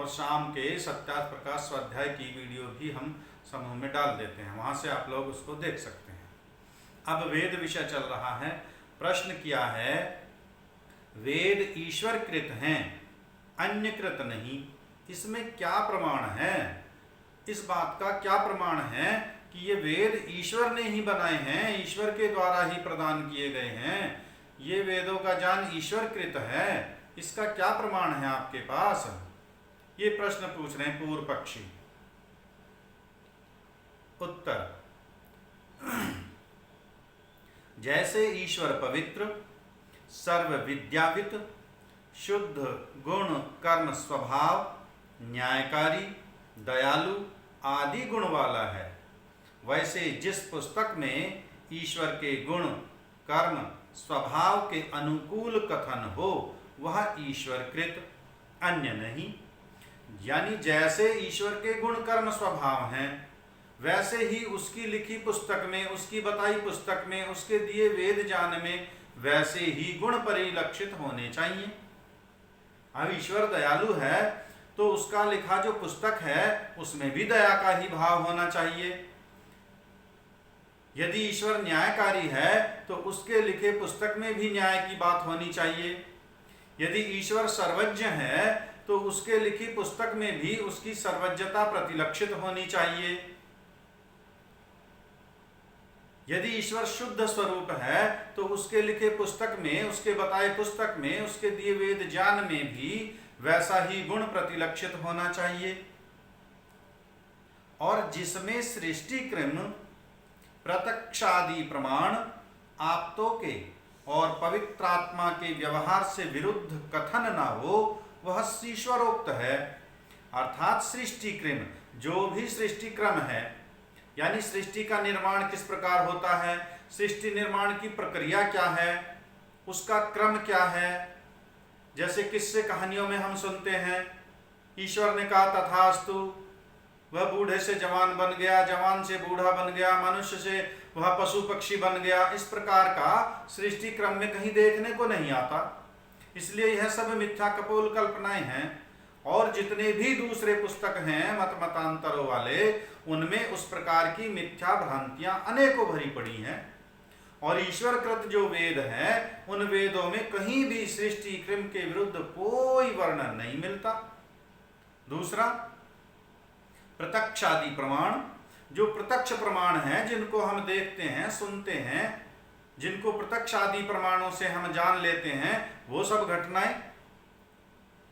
और शाम के सत्यार्थ प्रकाश स्वाध्याय की वीडियो भी हम समूह में डाल देते हैं, वहाँ से आप लोग उसको देख सकते हैं। अब वेद विषय चल रहा है। प्रश्न किया है, वेद ईश्वर कृत हैं, अन्य कृत नहीं, इसमें क्या प्रमाण है? इस बात का क्या प्रमाण है कि ये वेद ईश्वर ने ही बनाए हैं, ईश्वर के द्वारा ही प्रदान किए गए हैं, ये वेदों का ज्ञान ईश्वर कृत है, इसका क्या प्रमाण है आपके पास? ये प्रश्न पूछ रहे हैं पूर्व पक्षी। उत्तर, जैसे ईश्वर पवित्र, सर्व विद्यावित, शुद्ध गुण कर्म स्वभाव, न्यायकारी, दयालु आदि गुण वाला है, वैसे जिस पुस्तक में ईश्वर के गुण कर्म स्वभाव के अनुकूल कथन हो वह ईश्वरकृत, अन्य नहीं। यानी जैसे ईश्वर के गुण कर्म स्वभाव हैं, वैसे ही उसकी लिखी पुस्तक में, उसकी बताई पुस्तक में, उसके दिए वेद ज्ञान में वैसे ही गुण परिलक्षित होने चाहिए। अब ईश्वर दयालु है तो उसका लिखा जो पुस्तक है उसमें भी दया का ही भाव होना चाहिए। यदि ईश्वर न्यायकारी है तो उसके लिखे पुस्तक में भी न्याय की बात होनी चाहिए। यदि ईश्वर सर्वज्ञ है तो उसके लिखी पुस्तक में भी उसकी सर्वज्ञता प्रतिलक्षित होनी चाहिए। यदि ईश्वर शुद्ध स्वरूप है तो उसके लिखे पुस्तक में, उसके बताए पुस्तक में, उसके दिए वेद ज्ञान में भी वैसा ही गुण प्रतिलक्षित होना चाहिए। और जिसमें सृष्टि क्रम प्रत्यक्षादि प्रमाण आप्तों के और पवित्रात्मा के व्यवहार से विरुद्ध कथन ना हो वह ईश्वरोक्त है। अर्थात सृष्टि क्रम, जो भी सृष्टि क्रम है, यानी सृष्टि का निर्माण किस प्रकार होता है, सृष्टि निर्माण की प्रक्रिया क्या है, उसका क्रम क्या है। जैसे किस्से कहानियों में हम सुनते हैं, ईश्वर ने कहा तथास्तु, वह बूढ़े से जवान बन गया, जवान से बूढ़ा बन गया, मनुष्य से वह पशु पक्षी बन गया। इस प्रकार का सृष्टि क्रम में कहीं देखने को नहीं आता। इसलिए यह सब मिथ्या कपोल कल्पनाएं हैं। और जितने भी दूसरे पुस्तक हैं मत मतांतरों वाले, उनमें उस प्रकार की मिथ्या भ्रांतियां अनेकों भरी पड़ी हैं। और ईश्वरकृत जो वेद हैं उन वेदों में कहीं भी सृष्टि क्रम के विरुद्ध कोई वर्णन नहीं मिलता। दूसरा, प्रत्यक्षादि प्रमाण, जो प्रत्यक्ष प्रमाण हैं, जिनको हम देखते हैं, सुनते हैं, जिनको प्रत्यक्ष आदि प्रमाणों से हम जान लेते हैं, वो सब घटनाएं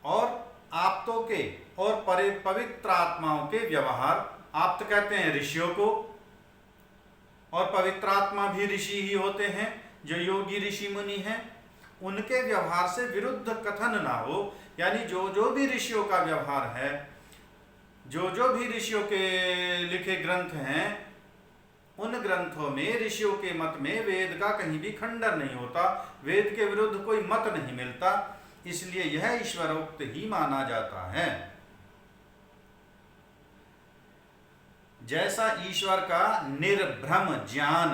और आप्तों के और पवित्र आत्माओं के व्यवहार, आप्त कहते हैं ऋषियों को, और पवित्र आत्मा भी ऋषि ही होते हैं, जो योगी ऋषि मुनि हैं, उनके व्यवहार से विरुद्ध कथन ना हो। यानी जो भी ऋषियों का व्यवहार है, जो भी ऋषियों के लिखे ग्रंथ हैं, उन ग्रंथों में ऋषियों के मत में वेद का कहीं भी खंडन नहीं होता, वेद के विरुद्ध कोई मत नहीं मिलता, इसलिए यह ईश्वरोक्त ही माना जाता है। जैसा ईश्वर का निर्भ्रम ज्ञान,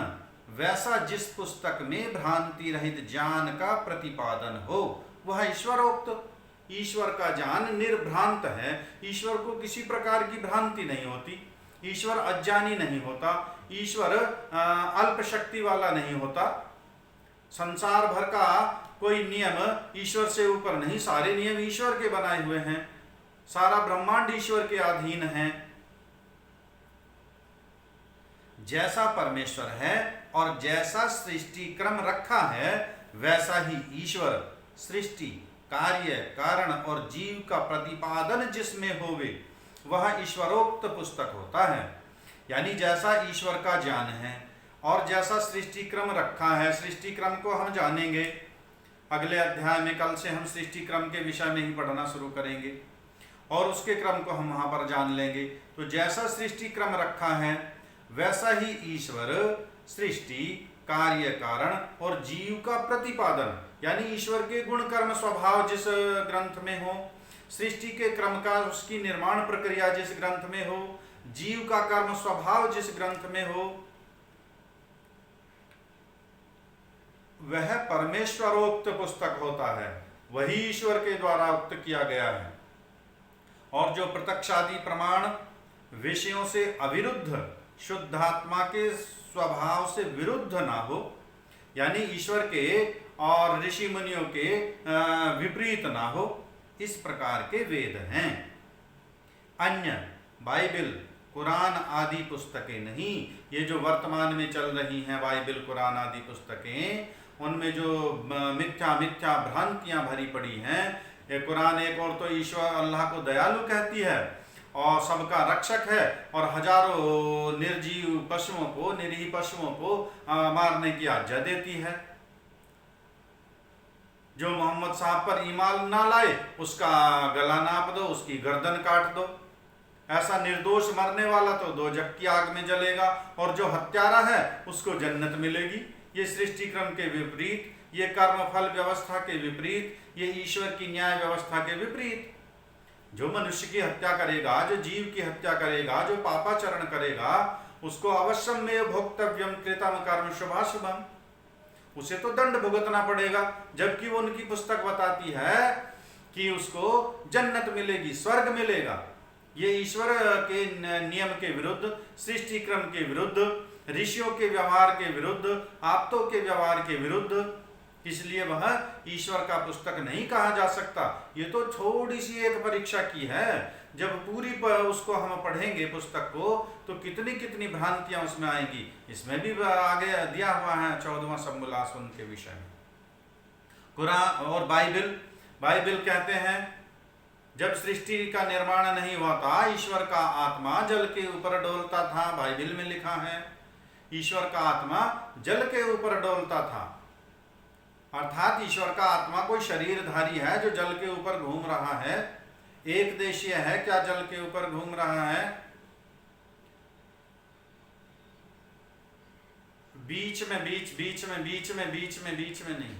वैसा जिस पुस्तक में भ्रांति रहित ज्ञान का प्रतिपादन हो वह ईश्वरोक्त। ईश्वर का ज्ञान निर्भ्रांत है, ईश्वर को किसी प्रकार की भ्रांति नहीं होती, ईश्वर अज्ञानी नहीं होता, ईश्वर अल्प शक्ति वाला नहीं होता। संसार भर का कोई नियम ईश्वर से ऊपर नहीं, सारे नियम ईश्वर के बनाए हुए हैं, सारा ब्रह्मांड ईश्वर के अधीन है। जैसा परमेश्वर है और जैसा सृष्टि क्रम रखा है, वैसा ही ईश्वर सृष्टि कार्य कारण और जीव का प्रतिपादन जिसमें होवे वह ईश्वरोक्त पुस्तक होता है। यानी जैसा ईश्वर का ज्ञान है और जैसा सृष्टि क्रम रखा है, सृष्टि क्रम को हम जानेंगे अगले अध्याय में। कल से हम सृष्टि क्रम के विषय में ही पढ़ना शुरू करेंगे और उसके क्रम को हम वहां पर जान लेंगे। तो जैसा सृष्टि क्रम रखा है वैसा ही ईश्वर सृष्टि कार्य कारण और जीव का प्रतिपादन, यानी ईश्वर के गुण कर्म स्वभाव जिस ग्रंथ में हो, सृष्टि के क्रम का उसकी निर्माण प्रक्रिया जिस ग्रंथ में हो, जीव का कर्म स्वभाव जिस ग्रंथ में हो, वह परमेश्वरोक्त पुस्तक होता है, वही ईश्वर के द्वारा उक्त किया गया है। और जो प्रत्यक्ष आदि प्रमाण विषयों से अविरुद्ध शुद्ध आत्मा के स्वभाव से विरुद्ध ना हो, यानी ईश्वर के और ऋषि मुनियों के विपरीत ना हो, इस प्रकार के वेद हैं। अन्य बाइबिल, कुरान आदि पुस्तकें नहीं। ये जो वर्तमान में चल रही हैं बाइबिल, कुरान आदि पुस्तकें, उनमें जो मिथ्या मिथ्या भ्रांतियां भरी पड़ी हैं। ये कुरान एक और तो ईश्वर अल्लाह को दयालु कहती है और सबका रक्षक है, और हजारों निर्जीव पशुओं को, निरीह पशुओं को मारने की आज्ञा देती है। जो मोहम्मद साहब पर ईमान ना लाए उसका गला नाप दो, उसकी गर्दन काट दो। ऐसा निर्दोष मरने वाला तो दोजख की आग में जलेगा, और जो हत्यारा है उसको जन्नत मिलेगी। ये सृष्टि क्रम के विपरीत, ये कर्म फल व्यवस्था के विपरीत, ये ईश्वर की न्याय व्यवस्था के विपरीत। जो मनुष्य की हत्या करेगा, जो जीव की हत्या करेगा, जो पापाचरण करेगा, उसको अवश्यम में भोक्तव्यम कृतम कर्म शुभाशुभम, उसे तो दंड भुगतना पड़ेगा। जबकि वो उनकी पुस्तक बताती है कि उसको जन्नत मिलेगी, स्वर्ग मिलेगा। ये ईश्वर के नियम के विरुद्ध, सृष्टि क्रम के विरुद्ध, ऋषियों के व्यवहार के विरुद्ध, आप्तों के व्यवहार के विरुद्ध, इसलिए वह ईश्वर का पुस्तक नहीं कहा जा सकता। ये तो थोड़ी सी एक परीक्षा की है। जब पूरी उसको हम पढ़ेंगे पुस्तक को, तो कितनी कितनी भ्रांतियां उसमें आएंगी। इसमें भी आगे दिया हुआ है 14वां सम्मुलास उनके विषय में। कुरान और बाइबिल कहते हैं जब सृष्टि का निर्माण नहीं हुआ था, ईश्वर का आत्मा जल के ऊपर डोलता था। बाइबिल में लिखा है ईश्वर का आत्मा जल के ऊपर डोलता था। अर्थात ईश्वर का आत्मा कोई शरीरधारी है जो जल के ऊपर घूम रहा है। एक देशीय है क्या जल के ऊपर घूम रहा है? बीच में नहीं।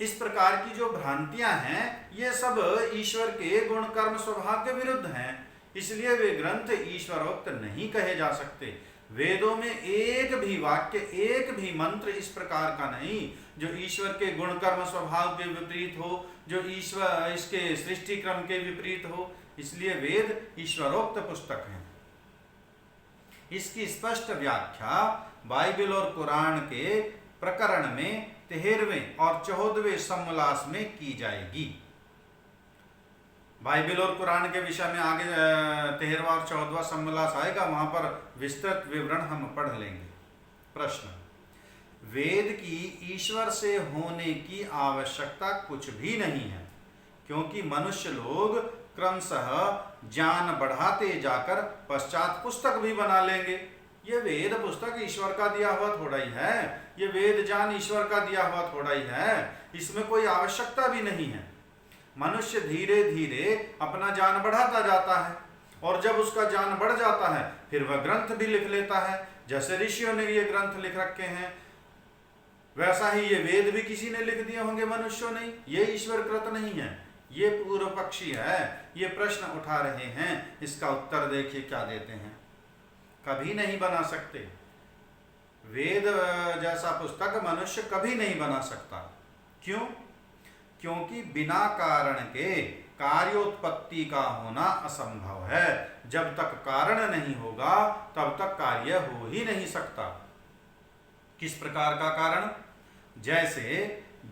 इस प्रकार की जो भ्रांतियां हैं, ये सब ईश्वर के गुण कर्म स्वभाव के विरुद्ध हैं। इसलिए वे ग्रंथ ईश्वरोक्त नहीं कहे जा सकते। वेदों में एक भी वाक्य, एक भी मंत्र इस प्रकार का नहीं जो ईश्वर के गुण कर्म स्वभाव के विपरीत हो, जो ईश्वर इसके सृष्टि क्रम के विपरीत हो। इसलिए वेद ईश्वरोक्त पुस्तक हैं। इसकी स्पष्ट व्याख्या बाइबिल और कुरान के प्रकरण में 13वें और 14वें सम्मुलास में की जाएगी। बाइबिल और कुरान के विषय में आगे 13वां और 14वां सम्मुलास आएगा, वहां पर विस्तृत विवरण हम पढ़ लेंगे। प्रश्न: वेद की ईश्वर से होने की आवश्यकता कुछ भी नहीं है, क्योंकि मनुष्य लोग क्रमशः ज्ञान बढ़ाते जाकर पश्चात पुस्तक भी बना लेंगे। ये वेद पुस्तक ईश्वर का दिया हुआ थोड़ा ही है, ये वेद ज्ञान ईश्वर का दिया हुआ थोड़ा ही है, इसमें कोई आवश्यकता भी नहीं है। मनुष्य धीरे धीरे अपना ज्ञान बढ़ाता जाता है, और जब उसका ज्ञान बढ़ जाता है फिर वह ग्रंथ भी लिख लेता है। जैसे ऋषियों ने ये ग्रंथ लिख रखे हैं, वैसा ही ये वेद भी किसी ने लिख दिए होंगे, मनुष्यों ने। ये ईश्वर कृत नहीं है, ये पूर्व पक्षी है। ये प्रश्न उठा रहे हैं, इसका उत्तर देखिए क्या देते हैं। कभी नहीं बना सकते। वेद जैसा पुस्तक मनुष्य कभी नहीं बना सकता। क्यों? क्योंकि बिना कारण के कार्योत्पत्ति का होना असंभव है। जब तक कारण नहीं होगा तब तक कार्य हो ही नहीं सकता। किस प्रकार का कारण? जैसे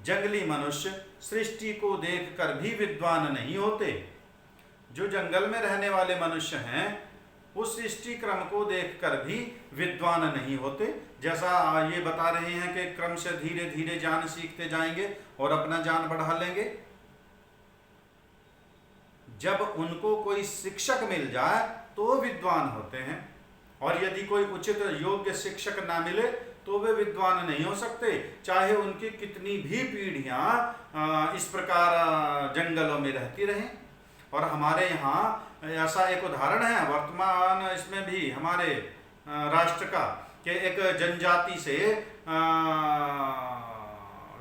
जंगली मनुष्य सृष्टि को देखकर भी विद्वान नहीं होते। जो जंगल में रहने वाले मनुष्य हैं, उस सृष्टि क्रम को देखकर भी विद्वान नहीं होते। जैसा ये बता रहे हैं कि क्रम से धीरे धीरे ज्ञान सीखते जाएंगे और अपना ज्ञान बढ़ा लेंगे। जब उनको कोई शिक्षक मिल जाए तो विद्वान होते हैं, और यदि कोई उचित योग्य शिक्षक ना मिले तो वे विद्वान नहीं हो सकते, चाहे उनकी कितनी भी पीढ़ियां इस प्रकार जंगलों में रहती रहें। और हमारे यहाँ ऐसा एक उदाहरण है वर्तमान इसमें भी हमारे राष्ट्र का, कि एक जनजाति से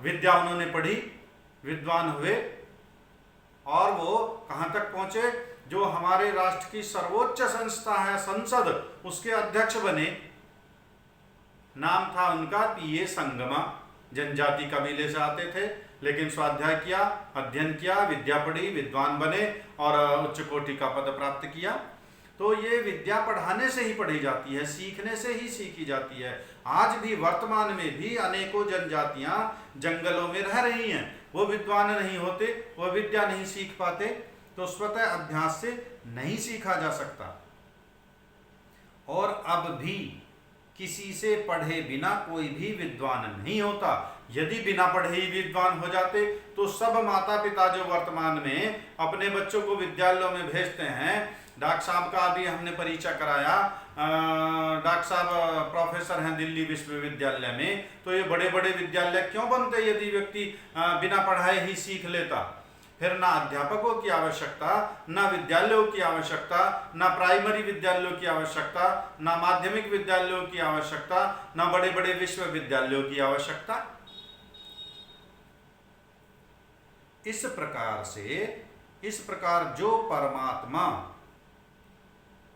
विद्या उन्होंने पढ़ी, विद्वान हुए, और वो कहाँ तक पहुँचे? जो हमारे राष्ट्र की सर्वोच्च संस्था है संसद, उसके अध्यक्ष बने। नाम था उनका पीए संगमा। जनजाति कबीले से आते थे, लेकिन स्वाध्याय किया, अध्ययन किया, विद्या पढ़ी, विद्वान बने और उच्च कोटि का पद प्राप्त किया। तो ये विद्या पढ़ाने से ही पढ़ी जाती है, सीखने से ही सीखी जाती है। आज भी वर्तमान में भी अनेकों जनजातियां जंगलों में रह रही हैं, वो विद्वान नहीं होते, वो विद्या नहीं सीख पाते, तो स्वतः अभ्यास से नहीं सीखा जा सकता। और अब भी किसी से पढ़े बिना कोई भी विद्वान नहीं होता। यदि बिना पढ़े ही विद्वान हो जाते तो सब माता पिता जो वर्तमान में अपने बच्चों को विद्यालयों में भेजते हैं, डॉक्टर साहब का अभी हमने परिचय कराया, डॉक्टर साहब प्रोफेसर हैं दिल्ली विश्वविद्यालय में, तो ये बड़े बड़े विद्यालय क्यों बनते यदि व्यक्ति बिना पढ़ाए ही सीख लेता। फिर ना अध्यापकों की आवश्यकता, ना विद्यालयों की आवश्यकता, ना प्राइमरी विद्यालयों की आवश्यकता, ना माध्यमिक विद्यालयों की आवश्यकता, ना बड़े बड़े विश्वविद्यालयों की आवश्यकता। इस प्रकार जो परमात्मा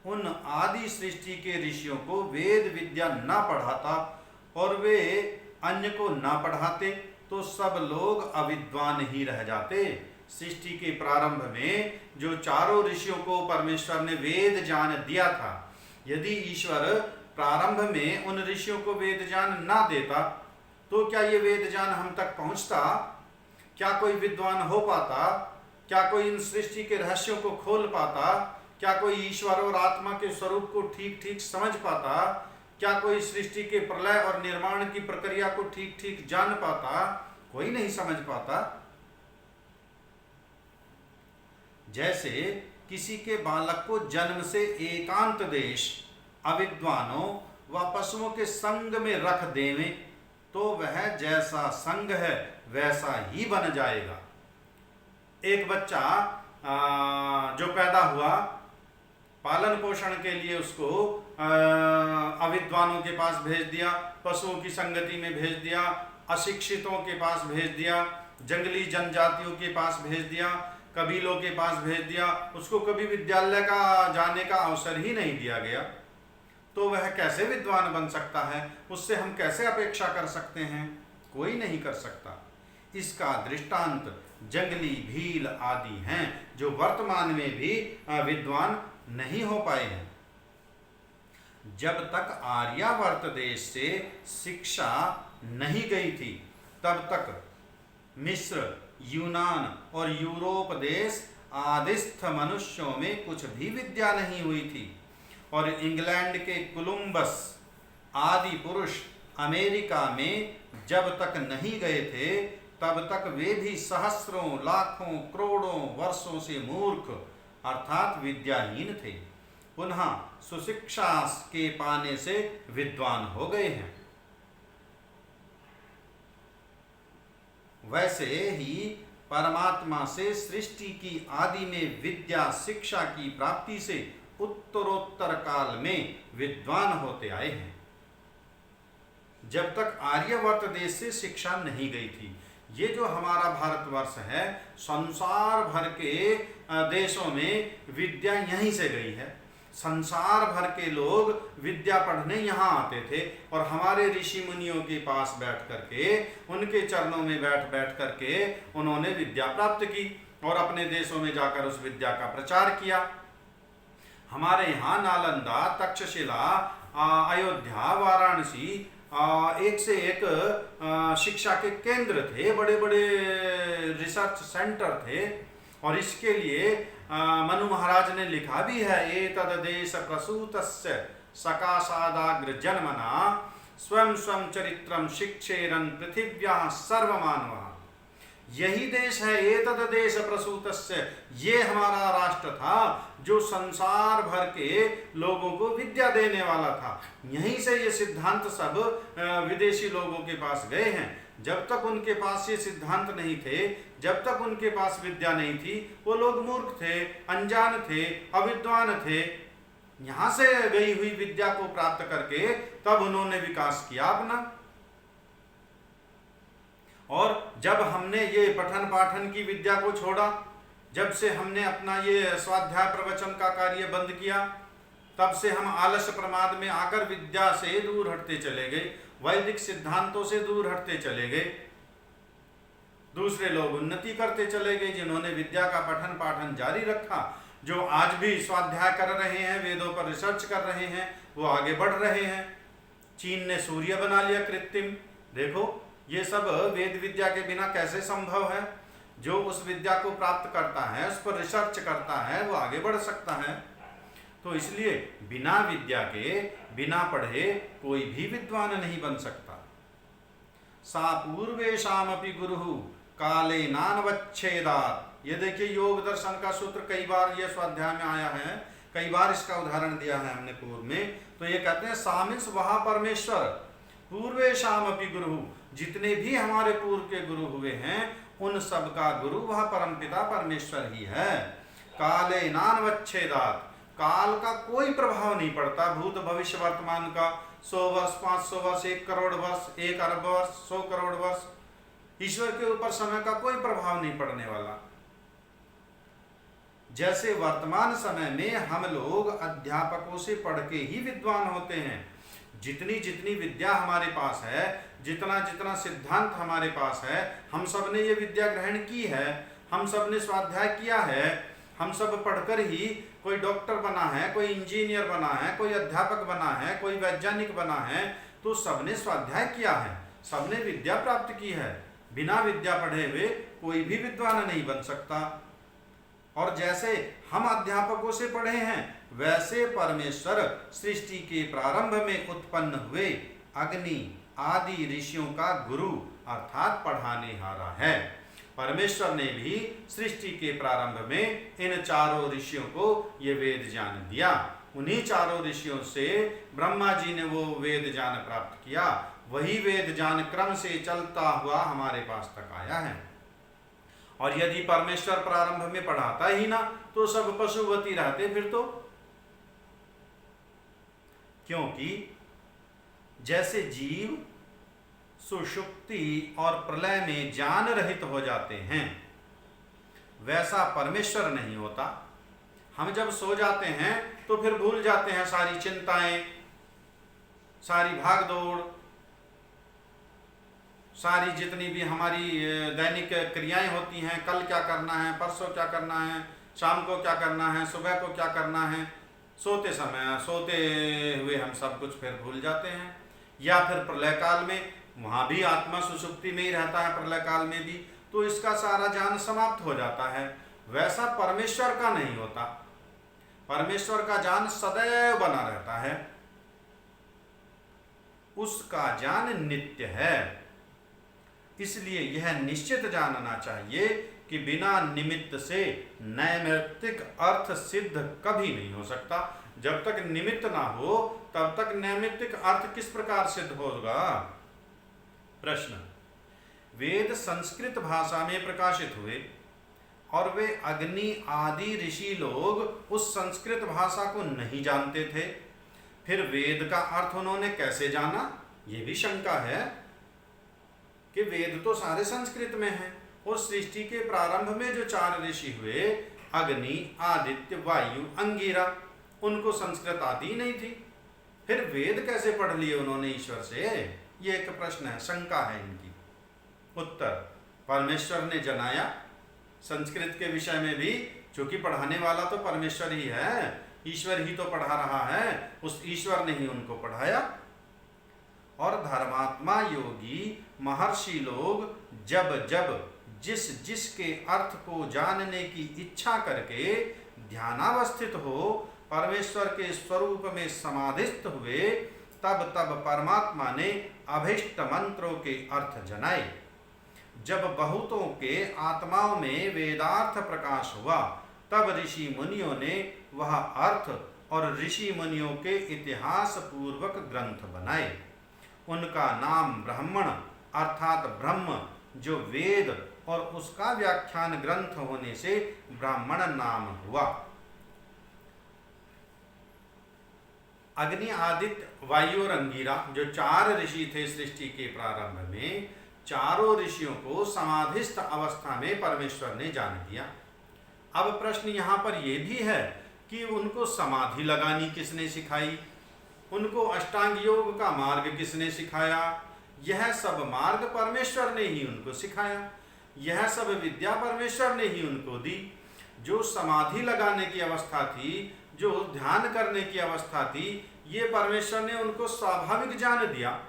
उन आदि सृष्टि के ऋषियों को वेद विद्या ना पढ़ाता और वे अन्य को ना पढ़ाते तो सब लोग अविद्वान ही रह जाते। सृष्टि के प्रारंभ में जो चारों ऋषियों को परमेश्वर ने वेद ज्ञान दिया था, यदि ईश्वर प्रारंभ में उन ऋषियों को वेद ज्ञान ना देता तो क्या ये वेद ज्ञान हम तक पहुंचता? क्या कोई विद्वान हो पाता? क्या कोई इन सृष्टि के रहस्यों को खोल पाता? क्या कोई ईश्वर और आत्मा के स्वरूप को ठीक ठीक समझ पाता? क्या कोई सृष्टि के प्रलय और निर्माण की प्रक्रिया को ठीक ठीक जान पाता? कोई नहीं समझ पाता। जैसे किसी के बालक को जन्म से एकांत देश अविद्वानों व पशुओं के संग में रख देवें तो वह जैसा संग है वैसा ही बन जाएगा। एक बच्चा जो पैदा हुआ, पालन पोषण के लिए उसको अविद्वानों के पास भेज दिया, पशुओं की संगति में भेज दिया, अशिक्षितों के पास भेज दिया, जंगली जनजातियों के पास भेज दिया, कबीलों के पास भेज दिया, उसको कभी विद्यालय का जाने का अवसर ही नहीं दिया गया, तो वह कैसे विद्वान बन सकता है? उससे हम कैसे अपेक्षा कर सकते हैं? कोई नहीं कर सकता। इसका दृष्टांत जंगली भील आदि हैं जो वर्तमान में भी विद्वान नहीं हो पाए हैं। जब तक आर्यावर्त देश से शिक्षा नहीं गई थी तब तक मिस्र, यूनान और यूरोप देश आदिस्थ मनुष्यों में कुछ भी विद्या नहीं हुई थी, और इंग्लैंड के कोलंबस आदि पुरुष अमेरिका में जब तक नहीं गए थे तब तक वे भी सहस्रों, लाखों, करोड़ों वर्षों से मूर्ख अर्थात विद्याहीन थे, पुनः सुशिक्षा के पाने से विद्वान हो गए हैं। वैसे ही परमात्मा से सृष्टि की आदि में विद्या शिक्षा की प्राप्ति से उत्तरोत्तर काल में विद्वान होते आए हैं। जब तक आर्यवर्त देश से शिक्षा नहीं गई थी, ये जो हमारा भारतवर्ष है, संसार भर के देशों में विद्या यहीं से गई है। संसार भर के लोग विद्या पढ़ने यहाँ आते थे और हमारे ऋषि मुनियों के पास बैठ करके, उनके चरणों में बैठ बैठ करके उन्होंने विद्या प्राप्त की और अपने देशों में जाकर उस विद्या का प्रचार किया। हमारे यहाँ नालंदा, तक्षशिला, अयोध्या, वाराणसी एक से एक शिक्षा के केंद्र थे, बड़े बड़े रिसर्च सेंटर थे, और इसके लिए मनु महाराज ने लिखा भी है, एतद देश प्रसूतस्य सकाशादाग्र जन्मना स्वयं स्वयं चरित्रम शिक्षेरन पृथिव्याः सर्वमानवः। यही देश है, एतद देश प्रसूतस्य, ये हमारा राष्ट्र था जो संसार भर के लोगों को विद्या देने वाला था। यहीं से ये सिद्धांत सब विदेशी लोगों के पास गए हैं। जब तक उनके पास ये सिद्धांत नहीं थे, जब तक उनके पास विद्या नहीं थी, वो लोग मूर्ख थे, अनजान थे, अविद्वान थे। यहाँ से गई हुई विद्या को प्राप्त करके तब उन्होंने विकास किया अपना। और जब हमने ये पठन पाठन की विद्या को छोड़ा, जब से हमने अपना ये स्वाध्याय प्रवचन का कार्य बंद किया, तब से हम आलस प्रमाद में आकर विद्या से दूर हटते चले गए, वैदिक सिद्धांतों से दूर हटते चले गए। दूसरे लोग उन्नति करते चले गए, जिन्होंने विद्या का पठन पाठन जारी रखा, जो आज भी स्वाध्याय कर रहे हैं, वेदों पर रिसर्च कर रहे हैं, वो आगे बढ़ रहे हैं। चीन ने सूर्य बना लिया कृत्रिम। देखो ये सब वेद विद्या के बिना कैसे संभव है। जो उस विद्या को प्राप्त करता है, उस पर रिसर्च करता है, वो आगे बढ़ सकता है। तो इसलिए बिना विद्या के, बिना पढ़े कोई भी विद्वान नहीं बन सकता। सा पूर्वेशामपि गुरुः काले नानवच्छेदात्। ये देखिए योग दर्शन का सूत्र कई बार ये स्वाध्याय में आया है, कई बार इसका उदाहरण दिया है हमने पूर्व में। तो ये कहते हैं सामिंस वहा परमेश्वर पूर्वेशामपि गुरु, जितने भी हमारे पूर्व के गुरु हुए हैं उन सब का गुरु वह परमपिता परमेश्वर ही है। काले नानवच्छेदात्, काल का कोई प्रभाव नहीं पड़ता, भूत भविष्य वर्तमान का, 100 वर्ष, 500 वर्ष, 1 करोड़ वर्ष, 1 अरब वर्ष, 100 करोड़ वर्ष, ईश्वर के ऊपर समय का कोई प्रभाव नहीं पड़ने वाला। जैसे वर्तमान समय में हम लोग अध्यापकों से पढ़ के ही विद्वान होते हैं, जितनी जितनी विद्या हमारे पास है, जितना जितना सिद्धांत हमारे पास है, हम सब ने ये विद्या ग्रहण की है, हम सब ने स्वाध्याय किया है, हम सब पढ़कर ही कोई डॉक्टर बना है, कोई इंजीनियर बना है, कोई अध्यापक बना है, कोई वैज्ञानिक बना है, तो सबने स्वाध्याय किया है, सबने विद्या प्राप्त की है। बिना विद्या पढ़े हुए कोई भी विद्वान नहीं बन सकता। और जैसे हम अध्यापकों से पढ़े हैं, वैसे परमेश्वर सृष्टि के प्रारंभ में उत्पन्न हुए अग्नि आदि ऋषियों का गुरु अर्थात पढ़ाने हारा है। परमेश्वर ने भी सृष्टि के प्रारंभ में इन चारों ऋषियों को ये वेद ज्ञान दिया। उन्हीं चारों ऋषियों से ब्रह्मा जी ने वो वेद ज्ञान प्राप्त किया। वही वेद ज्ञान क्रम से चलता हुआ हमारे पास तक आया है। और यदि परमेश्वर प्रारंभ में पढ़ाता ही ना, तो सब पशुवती रहते फिर तो। क्योंकि जैसे जीव सुषुप्ति और प्रलय में ज्ञान रहित हो जाते हैं, वैसा परमेश्वर नहीं होता। हम जब सो जाते हैं तो फिर भूल जाते हैं सारी चिंताएं, सारी भागदौड़, सारी जितनी भी हमारी दैनिक क्रियाएं होती हैं, कल क्या करना है, परसों क्या करना है, शाम को क्या करना है, सुबह को क्या करना है, सोते समय सोते हुए हम सब कुछ फिर भूल जाते हैं। या फिर प्रलय काल में, वहाँ भी आत्मा सुषुप्ति में ही रहता है प्रलय काल में भी, तो इसका सारा ज्ञान समाप्त हो जाता है। वैसा परमेश्वर का नहीं होता। परमेश्वर का ज्ञान सदैव बना रहता है, उसका ज्ञान नित्य है। इसलिए यह निश्चित जानना चाहिए कि बिना निमित्त से नैमित्तिक अर्थ सिद्ध कभी नहीं हो सकता। जब तक निमित्त ना हो तब तक नैमित्तिक अर्थ किस प्रकार सिद्ध होगा। प्रश्न, वेद संस्कृत भाषा में प्रकाशित हुए और वे अग्नि आदि ऋषि लोग उस संस्कृत भाषा को नहीं जानते थे, फिर वेद का अर्थ उन्होंने कैसे जाना? ये भी शंका है कि वेद तो सारे संस्कृत में हैं और सृष्टि के प्रारंभ में जो 4 ऋषि हुए, अग्नि, आदित्य, वायु, अंगिरा, उनको संस्कृत आती ही नहीं थी, फिर वेद कैसे पढ़ लिए उन्होंने ईश्वर से? ये एक प्रश्न है, शंका है इनकी। उत्तर, परमेश्वर ने जनाया। संस्कृत के विषय में भी चूंकि पढ़ाने वाला तो परमेश्वर ही है, ईश्वर ही तो पढ़ा रहा है, उस ईश्वर ने ही उनको पढ़ाया। और धर्मात्मा योगी महर्षि लोग जब जब जिस जिसके अर्थ को जानने की इच्छा करके ध्यानावस्थित हो, परमेश्वर के स्वरूप में समाधिस्थ हुए, तब तब परमात्मा ने अभीष्ट मंत्रों के अर्थ जनाए। जब बहुतों के आत्माओं में वेदार्थ प्रकाश हुआ, तब ऋषि मुनियों ने वह अर्थ और ऋषि मुनियों के इतिहास पूर्वक ग्रंथ बनाए। उनका नाम ब्राह्मण अर्थात ब्रह्म, जो वेद और उसका व्याख्यान ग्रंथ होने से ब्राह्मण नाम हुआ। अग्नि, आदित्य, वायु और अंगिरा, जो 4 ऋषि थे सृष्टि के प्रारंभ में, चारों ऋषियों को समाधिस्थ अवस्था में परमेश्वर ने जान दिया। अब प्रश्न यहाँ पर यह भी है कि उनको समाधि लगानी किसने सिखाई? उनको अष्टांग योग का मार्ग किसने सिखाया? यह सब मार्ग परमेश्वर ने ही उनको सिखाया। यह सब विद्या परमेश्वर ने ही उनको दी। जो समाधि लगाने की अवस्था थी, जो ध्यान करने की अवस्था थी, ये परमेश्वर ने उनको स्वाभाविक ज्ञान दिया।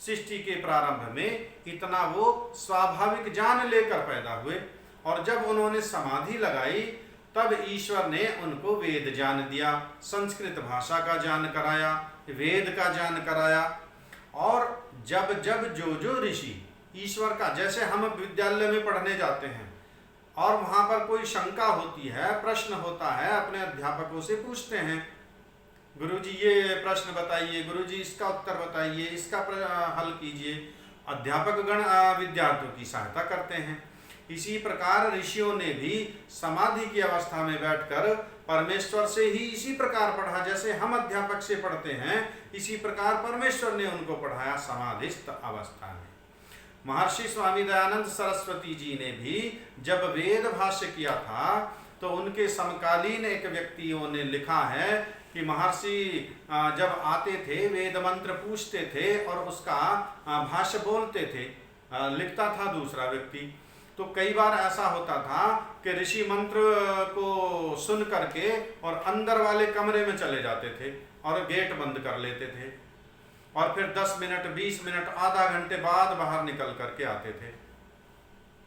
सृष्टि के प्रारंभ में इतना वो स्वाभाविक ज्ञान लेकर पैदा हुए, और जब उन्होंने समाधि लगाई तब ईश्वर ने उनको वेद ज्ञान दिया, संस्कृत भाषा का ज्ञान कराया, वेद का ज्ञान कराया। और जब जब जो ऋषि ईश्वर का, जैसे हम विद्यालय में पढ़ने जाते हैं और वहाँ पर कोई शंका होती है, प्रश्न होता है, अपने अध्यापकों से पूछते हैं, गुरुजी ये प्रश्न बताइए, गुरुजी इसका उत्तर बताइए, इसका हल कीजिए। अध्यापक गण विद्यार्थियों की सहायता करते हैं। इसी प्रकार ऋषियों ने भी समाधि की अवस्था में बैठकर परमेश्वर से ही इसी प्रकार पढ़ा, जैसे हम अध्यापक से पढ़ते हैं, इसी प्रकार परमेश्वर ने उनको पढ़ाया समाधिस्थ अवस्था में। महर्षि स्वामी दयानंद सरस्वती जी ने भी जब वेद भाष्य किया था तो उनके समकालीन एक व्यक्तियों ने लिखा है कि महर्षि जब आते थे वेद मंत्र पूछते थे और उसका भाष्य बोलते थे, लिखता था दूसरा व्यक्ति। तो कई बार ऐसा होता था कि ऋषि मंत्र को सुन करके और अंदर वाले कमरे में चले जाते थे और गेट बंद कर लेते थे, और फिर 10 मिनट 20 मिनट आधा घंटे बाद बाहर निकल करके आते थे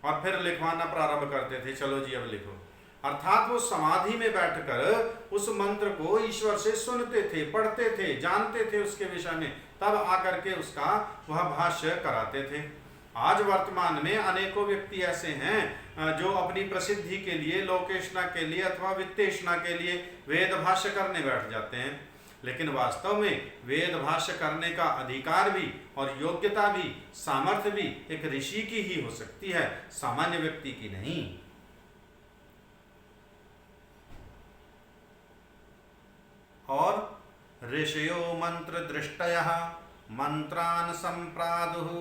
और फिर लिखवाना प्रारंभ करते थे, चलो जी अब लिखो। अर्थात वो समाधि में बैठकर उस मंत्र को ईश्वर से सुनते थे, पढ़ते थे, जानते थे उसके विषय में, तब आकर के उसका वह भाष्य कराते थे। आज वर्तमान में अनेकों व्यक्ति ऐसे हैं जो अपनी प्रसिद्धि के लिए, लोकेशना के लिए अथवा वित्तेषणा के लिए वेद भाष्य करने बैठ जाते हैं, लेकिन वास्तव में वेद भाष्य करने का अधिकार भी और योग्यता भी, सामर्थ्य भी एक ऋषि की ही हो सकती है, सामान्य व्यक्ति की नहीं। और ऋषयो मंत्र दृष्टयः मंत्रान संप्रादुः,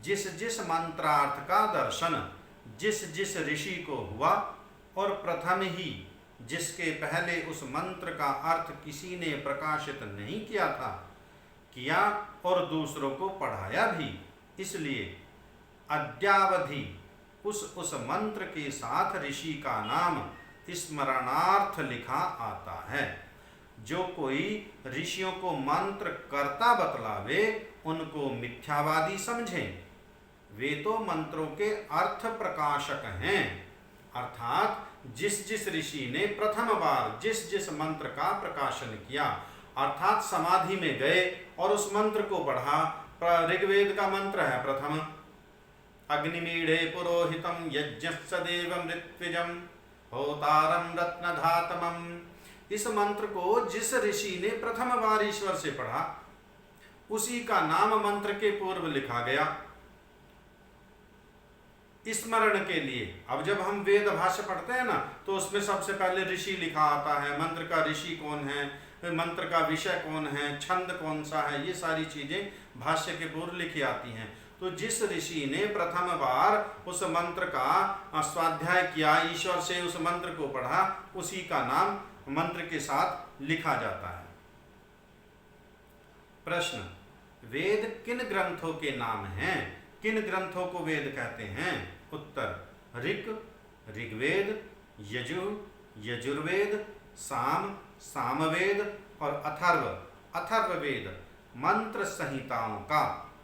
जिस जिस मंत्रार्थ का दर्शन जिस जिस ऋषि को हुआ और प्रथम ही जिसके पहले उस मंत्र का अर्थ किसी ने प्रकाशित नहीं किया था, किया और दूसरों को पढ़ाया भी, इसलिए अद्यावधि उस मंत्र के साथ ऋषि का नाम स्मरणार्थ लिखा आता है। जो कोई ऋषियों को मंत्र कर्ता बतलावे उनको मिथ्यावादी समझें, वे तो मंत्रों के अर्थ प्रकाशक हैं। अर्थात जिस जिस ऋषि ने प्रथम बार जिस जिस मंत्र का प्रकाशन किया, अर्थात समाधि में गए और उस मंत्र को पढ़ा। ऋग्वेद का मंत्र है प्रथम, अग्निमीढ़े पुरोहितम यज्ञस्य देवम ऋत्विजम होतारम रत्नधातमम। इस मंत्र को जिस ऋषि ने प्रथम बार ईश्वर से पढ़ा, उसी का नाम मंत्र के पूर्व लिखा गया स्मरण के लिए। अब जब हम वेद भाष्य पढ़ते हैं ना, तो उसमें सबसे पहले ऋषि लिखा आता है, मंत्र का ऋषि कौन है, मंत्र का विषय कौन है, छंद कौन सा है, ये सारी चीजें भाष्य के पूर्व लिखी आती हैं। तो जिस ऋषि ने प्रथम बार उस मंत्र का स्वाध्याय किया, ईश्वर से उस मंत्र को पढ़ा, उसी का नाम मंत्र के साथ लिखा जाता है। प्रश्न, वेद किन ग्रंथों के नाम हैं? किन ग्रंथों को वेद कहते हैं? उत्तर, ऋग्वेद, यजुर्वेद, सामवेद और अथर्ववेद मंत्र संहिताओं का,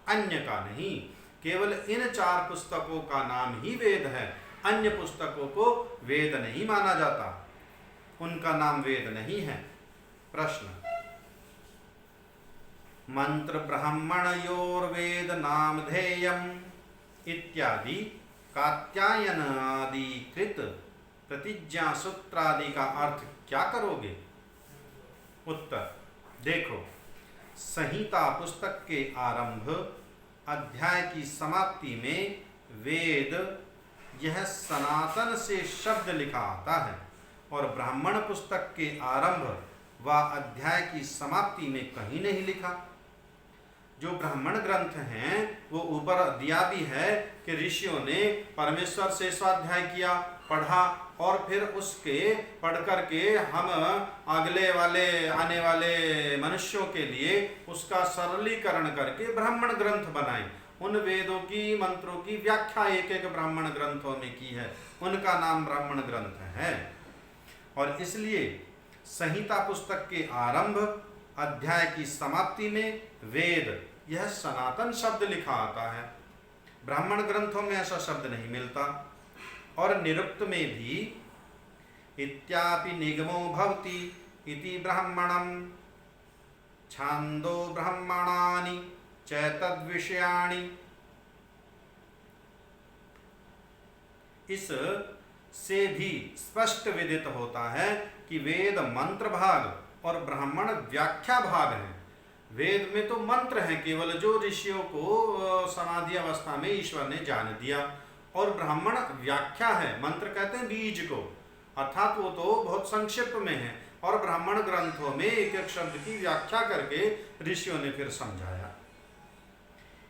अन्य का नहीं। केवल इन 4 पुस्तकों का नाम ही वेद है, अन्य पुस्तकों को वेद नहीं माना जाता, उनका नाम वेद नहीं है। प्रश्न, मंत्र ब्राह्मणयोर्वेद नामधेयम् इत्यादि कात्यायनादिकृत प्रतिज्ञा सूत्रादि का अर्थ क्या करोगे? उत्तर, देखो, संहिता पुस्तक के आरंभ अध्याय की समाप्ति में वेद यह सनातन से शब्द लिखा आता है, और ब्राह्मण पुस्तक के आरंभ व अध्याय की समाप्ति में कहीं नहीं लिखा। जो ब्राह्मण ग्रंथ हैं वो ऊपर दिया भी है कि ऋषियों ने परमेश्वर से स्वाध्याय किया, पढ़ा, और फिर उसके पढ़ करके हम अगले वाले आने वाले मनुष्यों के लिए उसका सरलीकरण करके ब्राह्मण ग्रंथ बनाए, उन वेदों की, मंत्रों की व्याख्या एक एक ब्राह्मण ग्रंथों में की है, उनका नाम ब्राह्मण ग्रंथ है। और इसलिए संहिता पुस्तक के आरंभ, अध्याय की समाप्ति में वेद यह सनातन शब्द लिखा आता है। ब्राह्मण ग्रंथों में ऐसा शब्द नहीं मिलता। और निरुक्त में भी इत्यापि निगमो भवति इति ब्राह्मणम् छांदो ब्राह्मणानि चैतद विषयाणि। इस से भी स्पष्ट विदित होता है कि वेद मंत्र भाग और ब्राह्मण व्याख्या भाग है। वेद में तो मंत्र है केवल, जो ऋषियों को समाधि अवस्था में ईश्वर ने जान दिया, और ब्राह्मण व्याख्या है। मंत्र कहते हैं बीज को, अर्थात वो तो बहुत संक्षिप्त में है, और ब्राह्मण ग्रंथों में एक एक शब्द की व्याख्या करके ऋषियों ने फिर समझाया।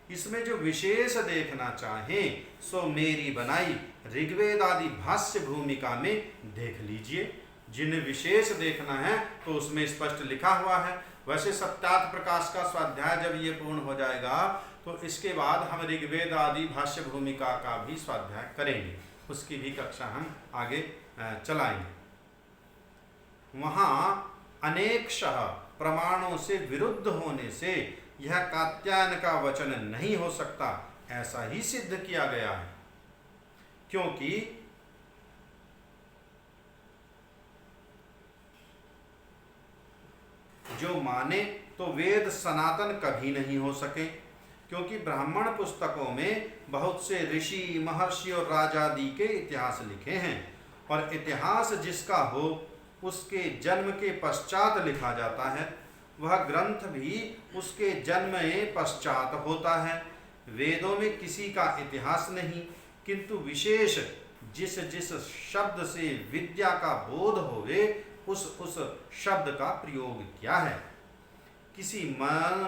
इसमें जो विशेष देखना चाहें सो मेरी बनाई ऋग्वेद आदि भाष्य भूमिका में देख लीजिए। जिन्हें विशेष देखना है तो उसमें स्पष्ट लिखा हुआ है। वैसे सत्यार्थ प्रकाश का स्वाध्याय जब ये पूर्ण हो जाएगा तो इसके बाद हम ऋग्वेद आदि भाष्य भूमिका का भी स्वाध्याय करेंगे, उसकी भी कक्षा हम आगे चलाएंगे। वहाँ अनेकशः प्रमाणों से विरुद्ध होने से यह कात्यायन का वचन नहीं हो सकता, ऐसा ही सिद्ध किया गया है। क्योंकि जो माने तो वेद सनातन कभी नहीं हो सके, क्योंकि ब्राह्मण पुस्तकों में बहुत से ऋषि, महर्षि और राजादि के इतिहास लिखे हैं, और इतिहास जिसका हो उसके जन्म के पश्चात लिखा जाता है। वह ग्रंथ भी उसके जन्म के पश्चात होता है। वेदों में किसी का इतिहास नहीं, किंतु विशेष जिस जिस शब्द से विद्या का बोध होवे उस शब्द का प्रयोग किया है। किसी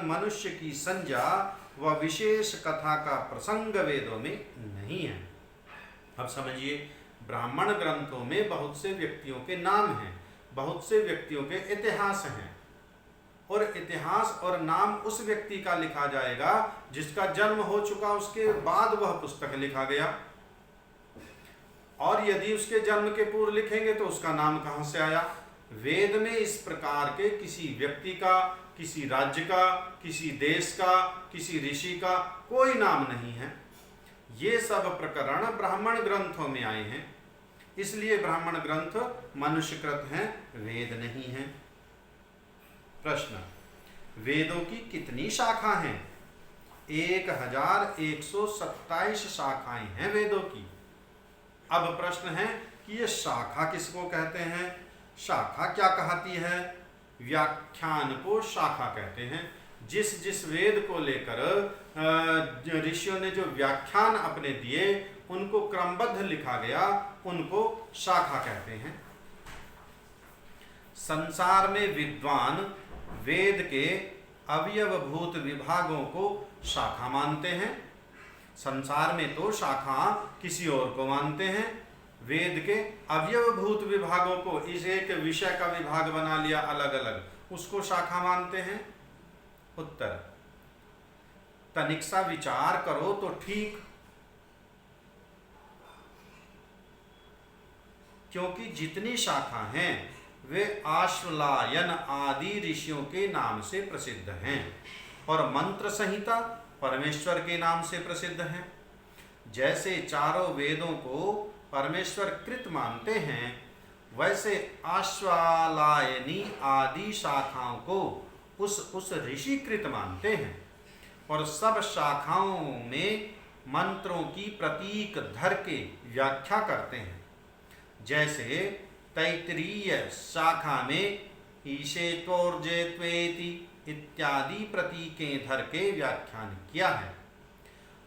मनुष्य की संज्ञा व विशेष कथा का प्रसंग वेदों में नहीं है। अब समझिए, ब्राह्मण ग्रंथों में बहुत से व्यक्तियों के नाम हैं, बहुत से व्यक्तियों के इतिहास हैं, और इतिहास और नाम उस व्यक्ति का लिखा जाएगा जिसका जन्म हो चुका, उसके बाद वह पुस्तक लिखा गया। और यदि उसके जन्म के पूर्व लिखेंगे तो उसका नाम कहां से आया? वेद में इस प्रकार के किसी व्यक्ति का, किसी राज्य का, किसी देश का, किसी ऋषि का कोई नाम नहीं है। ये सब प्रकरण ब्राह्मण ग्रंथों में आए हैं, इसलिए ब्राह्मण ग्रंथ मनुष्यकृत हैं, वेद नहीं हैं। प्रश्न, वेदों की कितनी शाखा हैं? 1127 शाखाएं हैं वेदों की। अब प्रश्न है कि ये शाखा किसको कहते हैं? शाखा क्या कहती है? व्याख्यान को शाखा कहते हैं। जिस जिस वेद को लेकर ऋषियों ने जो व्याख्यान अपने दिए उनको क्रमबद्ध लिखा गया, उनको शाखा कहते हैं। संसार में विद्वान वेद के अवयवभूत विभागों को शाखा मानते हैं। संसार में तो शाखा किसी और को मानते हैं। वेद के अवयवभूत विभागों को, इस एक विषय का विभाग बना लिया अलग अलग, उसको शाखा मानते हैं। उत्तर, तनिक सा विचार करो तो ठीक, क्योंकि जितनी शाखा हैं वे आश्वलायन आदि ऋषियों के नाम से प्रसिद्ध हैं, और मंत्र संहिता परमेश्वर के नाम से प्रसिद्ध हैं। जैसे चारों वेदों को परमेश्वर कृत मानते हैं, वैसे आश्वालायनी आदि शाखाओं को उस ऋषि कृत मानते हैं, और सब शाखाओं में मंत्रों की प्रतीक धर के व्याख्या करते हैं। जैसे तैत्तिरीय शाखा में ईशेत्वोर्जेत्वेति इत्यादि प्रतीकें धर के व्याख्यान किया है,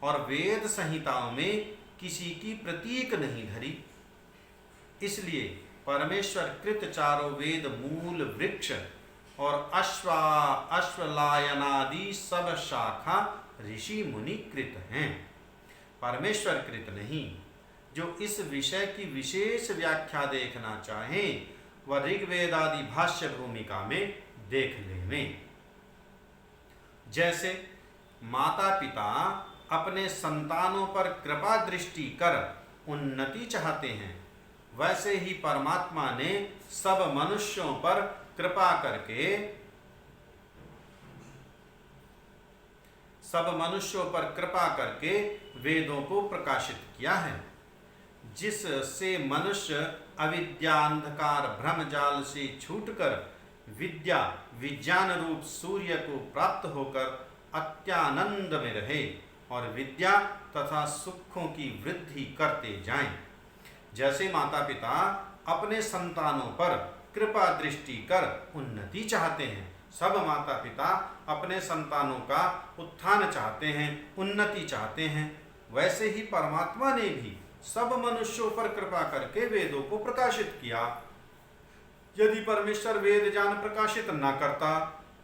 और वेद संहिताओं में किसी की प्रतीक नहीं धरी। इसलिए परमेश्वर कृत चारों वेद मूल वृक्ष और अश्वलायनादि सब शाखा ऋषि मुनि कृत हैं, परमेश्वर कृत नहीं। जो इस विषय की विशेष व्याख्या देखना चाहें वह ऋग्वेद आदि भाष्य भूमिका में देख लें। जैसे माता पिता अपने संतानों पर कृपा दृष्टि कर उन्नति चाहते हैं, वैसे ही परमात्मा ने सब मनुष्यों पर कृपा करके वेदों को प्रकाशित किया है, जिससे मनुष्य अविद्यांधकार भ्रमजाल से छूटकर विज्ञान रूप सूर्य को प्राप्त होकर अत्यानंद में रहे और विद्या तथा सुखों की वृद्धि करते जाएं। जैसे माता पिता अपने संतानों पर कृपा दृष्टि कर उन्नति चाहते हैं, सब माता पिता अपने संतानों का उत्थान चाहते हैं, उन्नति चाहते हैं, वैसे ही परमात्मा ने भी सब मनुष्यों पर कृपा करके वेदों को प्रकाशित किया। यदि परमेश्वर वेद ज्ञान प्रकाशित न करता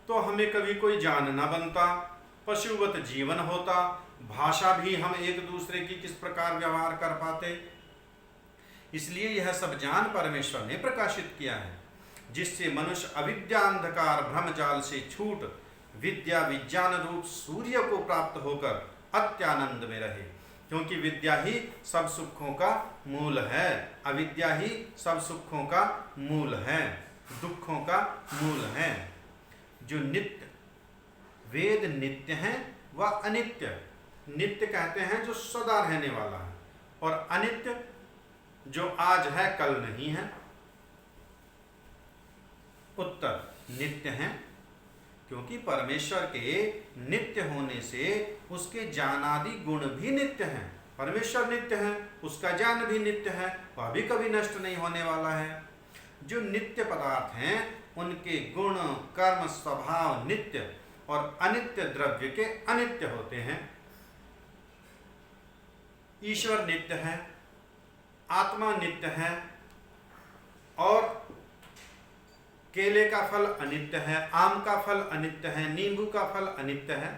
तो हमें कभी कोई ज्ञान न बनता, पशुवत जीवन होता, भाषा भी हम एक दूसरे की किस प्रकार व्यवहार कर पाते। इसलिए यह सब ज्ञान परमेश्वर ने प्रकाशित किया है, जिससे मनुष्य अविद्या अंधकार भ्रमजाल से छूट विज्ञान रूप सूर्य को प्राप्त होकर अत्यानंद में रहे, क्योंकि विद्या ही सब सुखों का मूल है, अविद्या ही सब सुखों का मूल है, दुखों का मूल है। जो नित्य वेद नित्य हैं वह अनित्य, नित्य कहते हैं जो सदा रहने वाला है, और अनित्य जो आज है कल नहीं है। उत्तर नित्य हैं, क्योंकि परमेश्वर के नित्य होने से उसके ज्ञानादि गुण भी नित्य हैं। परमेश्वर नित्य है, उसका ज्ञान भी नित्य है, वह भी कभी नष्ट नहीं होने वाला है। जो नित्य पदार्थ हैं उनके गुण कर्म स्वभाव नित्य और अनित्य द्रव्य के अनित्य होते हैं। ईश्वर नित्य है, आत्मा नित्य है, और केले का फल अनित्य है, आम का फल अनित्य है, नींबू का फल अनित्य है।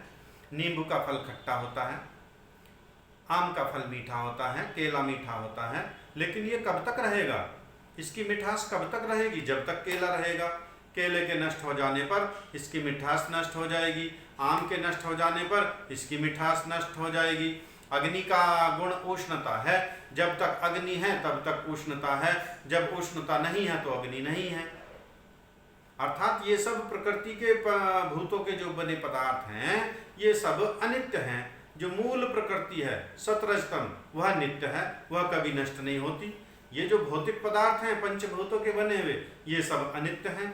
नींबू का फल खट्टा होता है, आम का फल मीठा होता है, केला मीठा होता है, लेकिन ये कब तक रहेगा? इसकी मिठास कब तक रहेगी? जब तक केला रहेगा। केले के नष्ट हो जाने पर इसकी मिठास नष्ट हो जाएगी, आम के नष्ट हो जाने पर इसकी मिठास नष्ट हो जाएगी। अग्नि का गुण उष्णता है, जब तक अग्नि है तब तक उष्णता है, जब उष्णता नहीं है तो अग्नि नहीं है। अर्थात ये सब प्रकृति के भूतों के जो बने पदार्थ हैं ये सब अनित्य हैं। जो मूल प्रकृति है सतरजतम वह नित्य है, वह कभी नष्ट नहीं होती। ये जो भौतिक पदार्थ हैं पंचभूतों के बने हुए ये सब अनित्य हैं।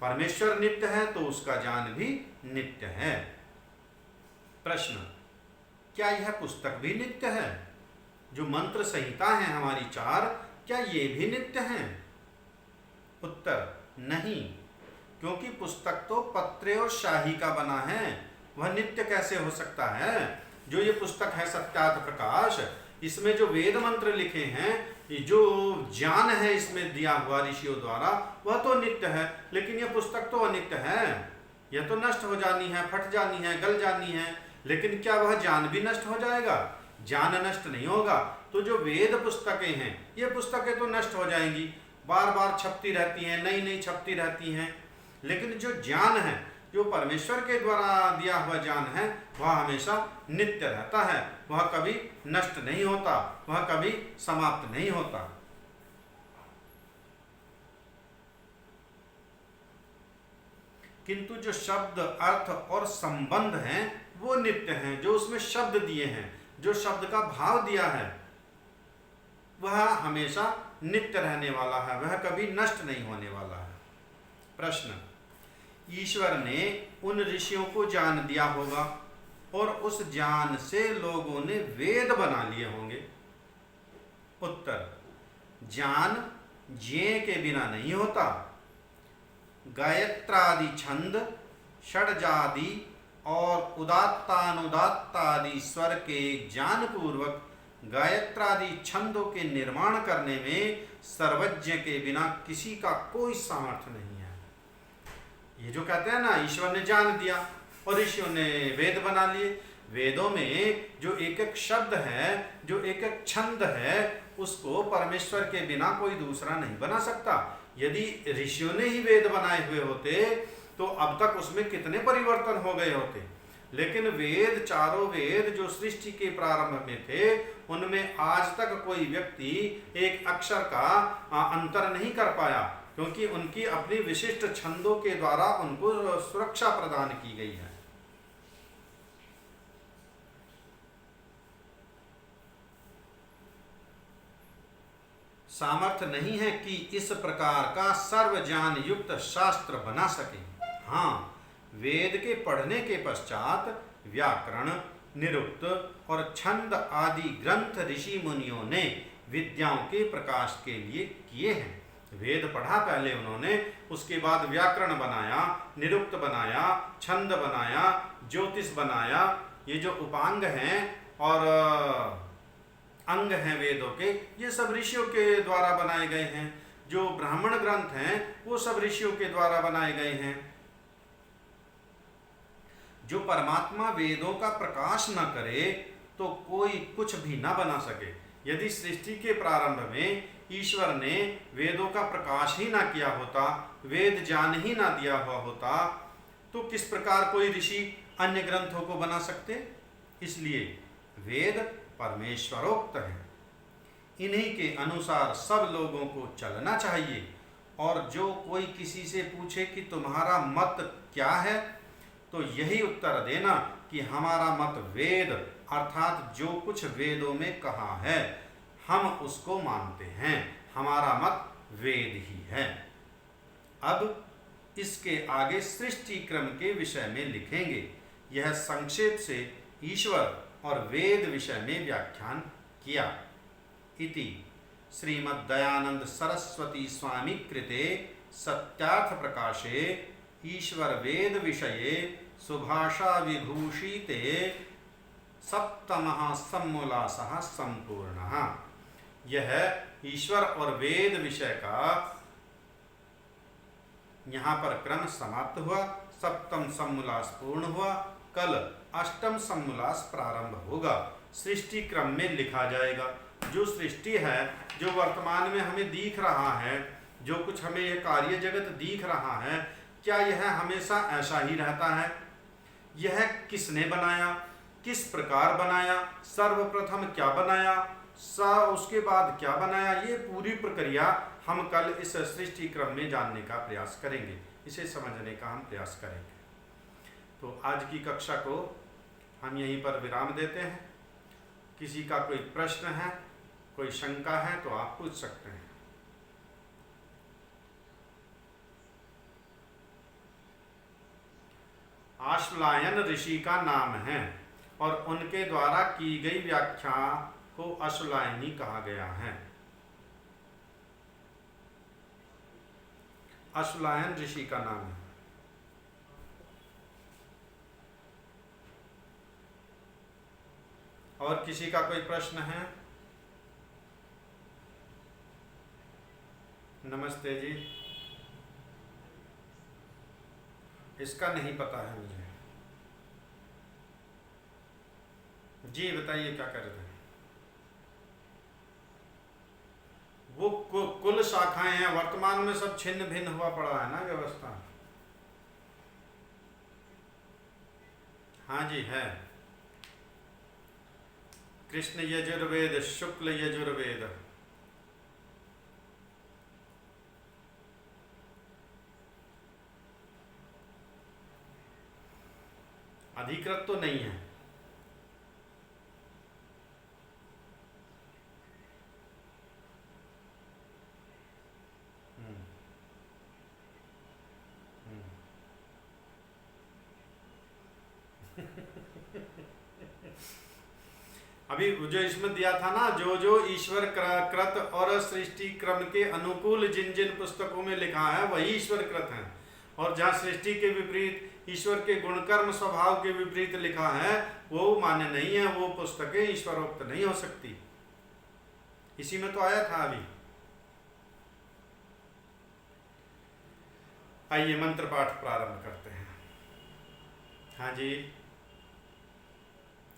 परमेश्वर नित्य है तो उसका ज्ञान भी नित्य है। प्रश्न, क्या यह पुस्तक भी नित्य है? जो मंत्र संहिता है हमारी 4, क्या ये भी नित्य हैं? उत्तर, नहीं, क्योंकि पुस्तक तो पत्रे और शाही का बना है, वह नित्य कैसे हो सकता है? जो ये पुस्तक है सत्यार्थ प्रकाश, इसमें जो वेद मंत्र लिखे हैं, जो ज्ञान है इसमें दिया हुआ ऋषियों द्वारा, वह तो नित्य है, लेकिन यह पुस्तक तो अनित्य है। यह तो नष्ट हो जानी है, फट जानी है, गल जानी है, लेकिन क्या वह ज्ञान भी नष्ट हो जाएगा? ज्ञान नष्ट नहीं होगा। तो जो वेद पुस्तकें हैं ये पुस्तकें तो नष्ट हो जाएंगी, बार बार छपती रहती हैं, नई नई छपती रहती हैं, लेकिन जो ज्ञान है, जो परमेश्वर के द्वारा दिया हुआ ज्ञान है, वह हमेशा नित्य रहता है, वह कभी नष्ट नहीं होता, वह कभी समाप्त नहीं होता। किंतु जो शब्द अर्थ और संबंध हैं वो नित्य हैं। जो उसमें शब्द दिए हैं, जो शब्द का भाव दिया है, वह हमेशा नित्य रहने वाला है, वह कभी नष्ट नहीं होने वाला है। प्रश्न, ईश्वर ने उन ऋषियों को ज्ञान दिया होगा और उस ज्ञान से लोगों ने वेद बना लिए होंगे। उत्तर, ज्ञान ज्ञेय के बिना नहीं होता। गायत्रादि छंद, षड्जादि और उदात्तानुदात्तादि स्वर के ज्ञान पूर्वक गायत्रादि छंदों के निर्माण करने में सर्वज्ञ के बिना किसी का कोई सामर्थ्य नहीं है। ये जो कहते हैं ना ईश्वर ने ज्ञान दिया और ऋषियों ने वेद बना लिए, वेदों में जो एक एक शब्द है, जो एक एक छंद है, उसको परमेश्वर के बिना कोई दूसरा नहीं बना सकता। यदि ऋषियों ने ही वेद बनाए हुए होते तो अब तक उसमें कितने परिवर्तन हो गए होते। लेकिन वेद, चारों वेद जो सृष्टि के प्रारंभ में थे, उनमें आज तक कोई व्यक्ति एक अक्षर का अंतर नहीं कर पाया, क्योंकि उनकी अपनी विशिष्ट छंदों के द्वारा उनको सुरक्षा प्रदान की गई है। सामर्थ्य नहीं है कि इस प्रकार का सर्वज्ञान युक्त शास्त्र बना सके। हाँ, वेद के पढ़ने के पश्चात व्याकरण, निरुक्त और छंद आदि ग्रंथ ऋषि मुनियों ने विद्याओं के प्रकाश के लिए किए हैं। वेद पढ़ा पहले उन्होंने, उसके बाद व्याकरण बनाया, निरुक्त बनाया, छंद बनाया, ज्योतिष बनाया। ये जो उपांग हैं और अंग हैं वेदों के, ये सब ऋषियों के द्वारा बनाए गए हैं। जो ब्राह्मण ग्रंथ हैं वो सब ऋषियों के द्वारा बनाए गए हैं। जो परमात्मा वेदों का प्रकाश न करे तो कोई कुछ भी न बना सके। यदि सृष्टि के प्रारंभ में ईश्वर ने वेदों का प्रकाश ही ना किया होता, वेद ज्ञान ही ना दिया हुआ होता, तो किस प्रकार कोई ऋषि अन्य ग्रंथों को बना सकते। इसलिए वेद परमेश्वरोक्त हैं, इन्हीं के अनुसार सब लोगों को चलना चाहिए। और जो कोई किसी से पूछे कि तुम्हारा मत क्या है, तो यही उत्तर देना कि हमारा मत वेद, अर्थात जो कुछ वेदों में कहा है हम उसको मानते हैं, हमारा मत वेद ही है। अब इसके आगे सृष्टि क्रम के विषय में लिखेंगे। यह संक्षेप से ईश्वर और वेद विषय में व्याख्यान किया। इति श्रीमद्दयानंद सरस्वती स्वामी कृते सत्यार्थ प्रकाशे ईश्वर वेद विषये सुभाषा विभूषिते सप्तमः सम्मुलासः संपूर्णः। यह ईश्वर और वेद विषय का यहाँ पर क्रम समाप्त हुआ। सप्तम सम्मुलास पूर्ण हुआ। कल अष्टम सम्मुलास प्रारंभ होगा। सृष्टि क्रम में लिखा जाएगा। जो सृष्टि है, जो वर्तमान में हमें दिख रहा है, जो कुछ हमें यह कार्य जगत दिख रहा है, क्या यह हमेशा ऐसा ही रहता है? यह किसने बनाया, किस प्रकार बनाया, सर्वप्रथम क्या बनाया, उसके बाद क्या बनाया, ये पूरी प्रक्रिया हम कल इस सृष्टि क्रम में जानने का प्रयास करेंगे, इसे समझने का हम प्रयास करेंगे। तो आज की कक्षा को हम यहीं पर विराम देते हैं। किसी का कोई प्रश्न है, कोई शंका है तो आप पूछ सकते हैं। अश्वलायन ऋषि का नाम है और उनके द्वारा की गई व्याख्या को अश्वलायनी कहा गया है। अश्वलायन ऋषि का नाम है। और किसी का कोई प्रश्न है? नमस्ते जी। इसका नहीं पता है मुझे। जी बताइए क्या कर रहे हैं? वो कुल शाखाएं हैं, वर्तमान में सब छिन्न भिन्न हुआ पड़ा है ना व्यवस्था। हाँ जी है। कृष्ण यजुर्वेद, शुक्ल यजुर्वेद। अधिकृत तो नहीं है। अभी जो इसमें दिया था ना, जो जो ईश्वर कृत और सृष्टि क्रम के अनुकूल जिन जिन पुस्तकों में लिखा है वही ईश्वर कृत है, और जहाँ सृष्टि के विपरीत ईश्वर के गुणकर्म स्वभाव के विपरीत लिखा है वो मान्य नहीं है, वो पुस्तकें ईश्वरोक्त नहीं हो सकती। इसी में तो आया था। अभी आइए मंत्र पाठ प्रारंभ करते हैं। हाँ जी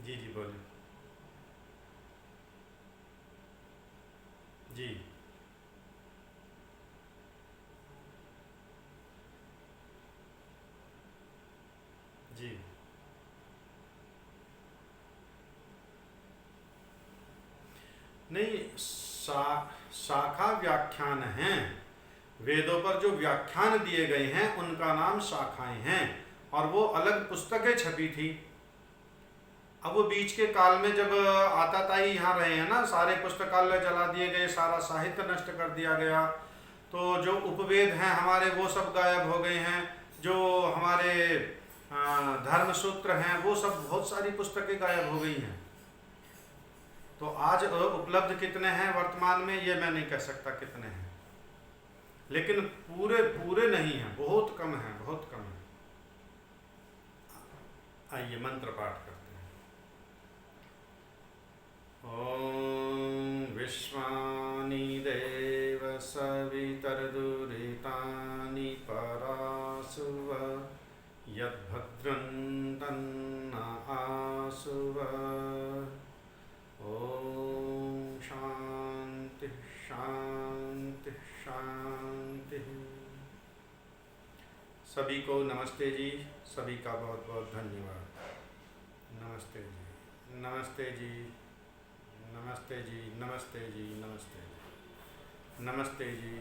जी जी बोलिए। जी जी नहीं, शाखा व्याख्यान हैं। वेदों पर जो व्याख्यान दिए गए हैं उनका नाम शाखाएं हैं, और वो अलग पुस्तकें छपी थी। अब वो बीच के काल में जब आताताई यहाँ रहे हैं ना, सारे पुस्तकालय जला दिए गए, सारा साहित्य नष्ट कर दिया गया, तो जो उपवेद हैं हमारे वो सब गायब हो गए हैं। जो हमारे धर्म सूत्र हैं वो सब, बहुत सारी पुस्तकें गायब हो गई हैं। तो आज उपलब्ध कितने हैं वर्तमान में ये मैं नहीं कह सकता कितने हैं, लेकिन पूरे पूरे नहीं हैं, बहुत कम हैं, बहुत कम हैं। आइए मंत्र पाठ करते हैं। ओम विश्वानि देव सवितर्दुरितानि परासुव यद्भद्रं तन्न आसुव। ओम शांति शांति शांति। सभी को नमस्ते जी, सभी का बहुत बहुत धन्यवाद। नमस्ते जी, नमस्ते जी, नमस्ते जी, नमस्ते जी, नमस्ते जी, नमस्ते जी।